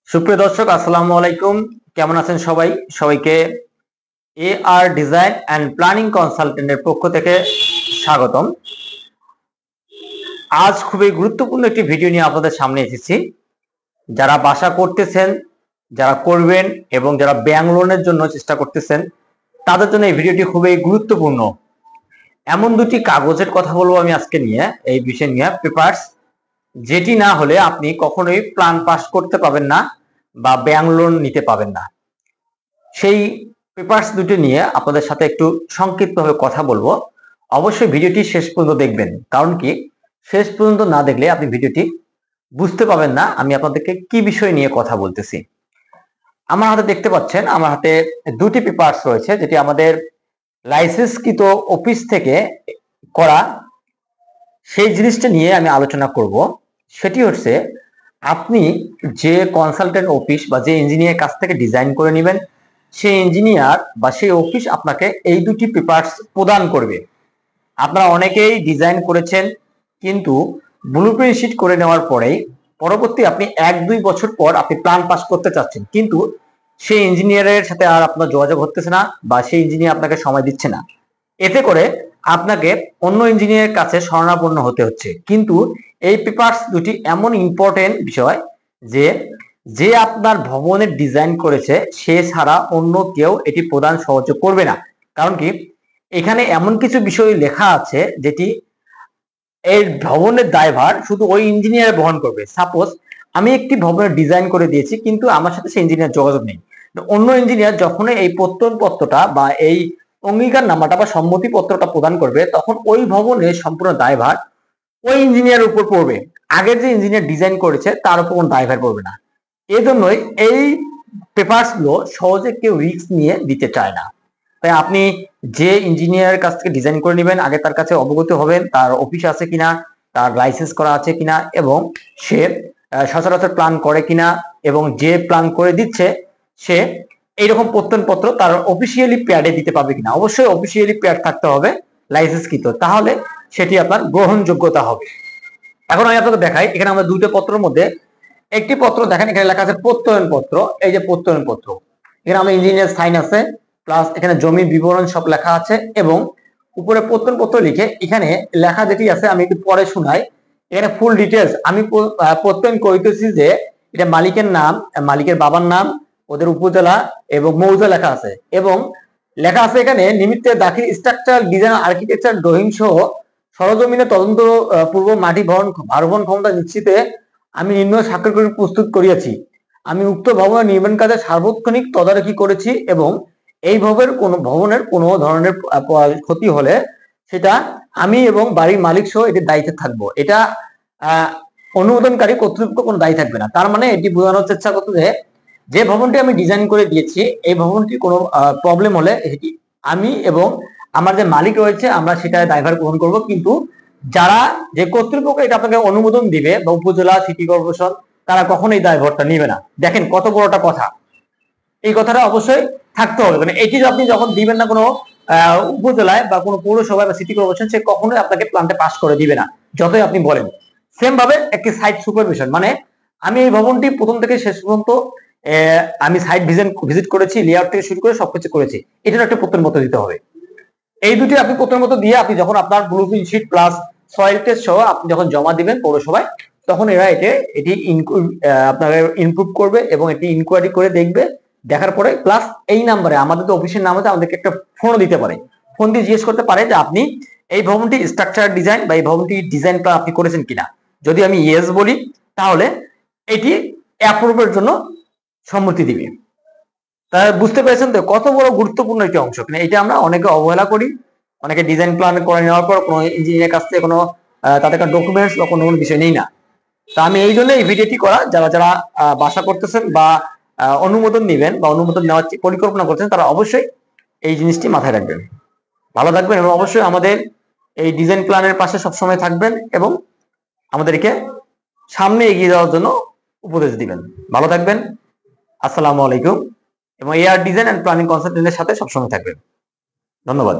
সুপ্রিয় দর্শক, আসসালামু আলাইকুম। কেমন আছেন সবাই? সবাইকে এআর ডিজাইন অ্যান্ড প্ল্যানিং কনসালটেন্টের পক্ষ থেকে স্বাগতম। আজ খুবই গুরুত্বপূর্ণ একটি ভিডিও নিয়ে আপনাদের সামনে এসেছি। যারা বাসা করতেছেন, যারা করবেন এবং যারা ব্যাংক লোনের জন্য চেষ্টা করতেছেন, তাদের জন্য এই ভিডিওটি খুবই গুরুত্বপূর্ণ। এমন দুটি কাগজের কথা বলবো আমি আজকে নিয়ে, এই বিষয় নিয়ে, পেপারস, যেটি না হলে আপনি কখনোই প্ল্যান পাস করতে পাবেন না বা ব্যাংক লোন নিতে পাবেন না। সেই পেপারস দুটি নিয়ে আপনাদের সাথে একটু সংক্ষিপ্তভাবে কথা বলবো। অবশ্যই ভিডিওটি শেষ পর্যন্ত দেখবেন, কারণ কি শেষ পর্যন্ত না দেখলে আপনি ভিডিওটি বুঝতে পাবেন না আমি আপনাদেরকে কি বিষয় নিয়ে কথা বলতেছি। আমার হাতে দেখতে পাচ্ছেন, আমার হাতে দুটি পেপারস রয়েছে, যেটি আমাদের লাইসেন্সকৃত অফিস থেকে করা। সেই জিনিসটা নিয়ে আমি আলোচনা করব। সেটি হচ্ছে, আপনি যে কনসালটেন্ট অফিস বা যে ইঞ্জিনিয়ার কাছ থেকে ডিজাইন করে নেবেন, সেই ইঞ্জিনিয়ার বা সেই অফিস আপনাকে এই দুটি পেপারস প্রদান করবে। আপনারা অনেকেই ডিজাইন করেছেন, কিন্তু ব্লুপ্রিন্ট শিট করে নেওয়ার পরেই পরবর্তী আপনি 1-2 বছর পর আপনি প্ল্যান পাস করতে চাচ্ছেন, কিন্তু সেই ইঞ্জিনিয়ারের সাথে আর আপনার যোগাযোগ হচ্ছে না বা সেই ইঞ্জিনিয়ার আপনাকে সময় দিচ্ছে না। এতে করে আপনাকে অন্য ইঞ্জিনিয়ারের কাছে শরণাপন্ন হতে হচ্ছে। কিন্তু এই পেপারস দুটি এমন ইম্পর্টেন্ট বিষয় যে যে আপনার ভবনের ডিজাইন করেছে সে ছাড়া অন্য কেউ এটি প্রদান সহযোগ করবে না। কারণ কি, এখানে এমন কিছু বিষয় লেখা আছে যেটি এই ভবনের দায়ভার শুধু ওই ইঞ্জিনিয়ার বহন করবে। সাপোজ আমি একটি ভবনের ডিজাইন করে দিয়েছি, কিন্তু আমার সাথে সেই ইঞ্জিনিয়ার যোগাযোগ নেই। অন্য ইঞ্জিনিয়ার যখন এই প্রত্যয়নপত্রটা বা এই অঙ্গীকার নামাটা বা সম্মতি পত্রটা প্রদান করবে, তখন ওই ভবনের সম্পূর্ণ দায়ভার ওই ইঞ্জিনিয়ার উপর পড়বে। আগের যে ইঞ্জিনিয়ার ডিজাইন করেছে তার উপর কোনো দায়ভার পড়বে না। এজন্যই এই পেপারস গুলো সহজে কেউ রিস্ক নিয়ে দিতে চায় না। তাই আপনি যে ইঞ্জিনিয়ারের কাছ থেকে ডিজাইন করে নেবেন, আগে তার কাছে অবগত হবেন তার অফিস আছে কিনা, তার লাইসেন্স করা আছে কিনা, এবং সে সচরাচর প্ল্যান করে কিনা, এবং যে প্ল্যান করে দিচ্ছে সে এইরকম প্রত্যয়নপত্র তার অফিসিয়ালি প্যাডে দিতে পারবে কিনা। অবশ্যই অফিসিয়ালি প্যাড থাকতে হবে লাইসেন্সকৃত, তাহলে সেটি আপনার গ্রহণযোগ্যতা হবে। এখন আমি আপনাকে দেখাই, এখানে আমরা দুটো পত্রের মধ্যে একটি পত্র দেখেন, এখানে লেখা আছে প্রত্যয়ন পত্র। এই যে প্রত্যয়ন পত্র, এখানে আমরা ইঞ্জিনিয়ার সাইন আছে, প্লাস এখানে জমি বিবরণ সব লেখা আছে, এবং উপরে প্রত্যয়ন পত্র লিখে এখানে লেখা যেটি আছে আমি একটু পরে শোনাই। এখানে ফুল ডিটেলস আমি প্রত্যয়ন করিতেছি যে এটা মালিকের নাম, মালিকের বাবার নাম, ওদের উপজেলা এবং মৌজা লেখা আছে, এবং লেখা আছে এখানে নিমিত্তে দাখিল স্ট্রাকচার ডিজাইন আর্কিটেকচার ড্রয়িং সহ সরজমিনে তদন্ত পূর্ব মাটি ভারবহন ক্ষমতা নিশ্চিতে আমি নিম্ন স্বাক্ষর করে প্রস্তুত করিয়াছি। আমি উক্ত ভবনের নির্মাণ কাজে সার্বক্ষণিক তদারকি করেছি, এবং এই ভবনের কোনো ধরনের ক্ষতি হলে সেটা আমি এবং বাড়ির মালিক সহ এটির দায়িত্বে থাকবো। এটা অনুমোদনকারী কর্তৃপক্ষ কোনো দায়ী থাকবে না। তার মানে এটি বোঝানোর চেষ্টা করতে যে ভবনটি আমি ডিজাইন করে দিয়েছি, এই ভবনটি কোনো প্রবলেম হলে এটি আমি এবং আমার যে মালিক রয়েছে আমরা সেটা দায়ভার গ্রহণ করব। কিন্তু যারা যে কর্তৃপক্ষ এটা আপনাকে অনুমোদন দিবে বা উপজেলা সিটি কর্পোরেশন, তারা কখনোই দায়ভারটা নিবে না। দেখেন কত বড়টা কথা, এই কথাটা অবশ্যই থাকতে হবে। মানে এটি আপনি যখন দিবেন না কোনো উপজেলায় বা কোনো পৌরসভায় বা সিটি কর্পোরেশন, সে কখনোই আপনাকে প্ল্যানটা পাস করে দিবে না, যতই আপনি বলেন। সেম ভাবে একটি সাইট সুপারভিশন, মানে আমি এই ভবনটি প্রথম থেকে শেষ পর্যন্ত আমি সাইট ভিজিট করেছি, লেআউট থেকে শুরু করে সবকিছু করেছি, এটার একটা প্রত্যয়নপত্র দিতে হবে। এই দুটি আপনি প্রত্যয়নপত্র দিয়ে আপনি যখন আপনার blueprint sheet plus soil test সহ আপনি যখন জমা দিবেন পৌরসভায়, তখন এরা এটি আপনাকে ইমপ্রুভ করবে এবং এটি ইনকোয়ারি করে দেখবে। দেখার পরে প্লাস এই নাম্বারে, আমাদের তো অফিসের নাম আছে, আমাদেরকে একটা ফোনও দিতে পারে। ফোন দিয়ে জিজ্ঞেস করতে পারে যে আপনি এই ভবনটি স্ট্রাকচার ডিজাইন বা এই ভবনটি ডিজাইন প্ল্যান আপনি করেছেন কিনা। যদি আমি ইয়েস বলি, তাহলে এটি অ্যাপ্রুভের জন্য সম্মতি দিবে। তাহলে বুঝতে পেরেছেন তো কত বড় গুরুত্বপূর্ণ একটি অংশ। এটা আমরা অনেকে অবহেলা করি, অনেকে ডিজাইন প্ল্যান করে নেওয়ার পর কোনো ইঞ্জিনিয়ারের কাছ থেকে কোনো তাদের ডকুমেন্টস বা কোনো বিষয় নেই না। তা আমি এই জন্য এই ভিডিওটি করা, যারা যারা বাসা করতেছেন বা অনুমোদন নেবেন বা অনুমোদন নেওয়ার পরিকল্পনা করছেন, তারা অবশ্যই এই জিনিসটি মাথায় রাখবেন। ভালো থাকবেন, এবং অবশ্যই আমাদের এই ডিজাইন প্ল্যানের পাশে সবসময় থাকবেন এবং আমাদেরকে সামনে এগিয়ে যাওয়ার জন্য উপদেশ দিবেন। ভালো থাকবেন, আসসালামু আলাইকুম, এবং এআর ডিজাইন অ্যান্ড প্ল্যানিং কনসালটেন্টের সাথে সবসময় থাকবেন। ধন্যবাদ।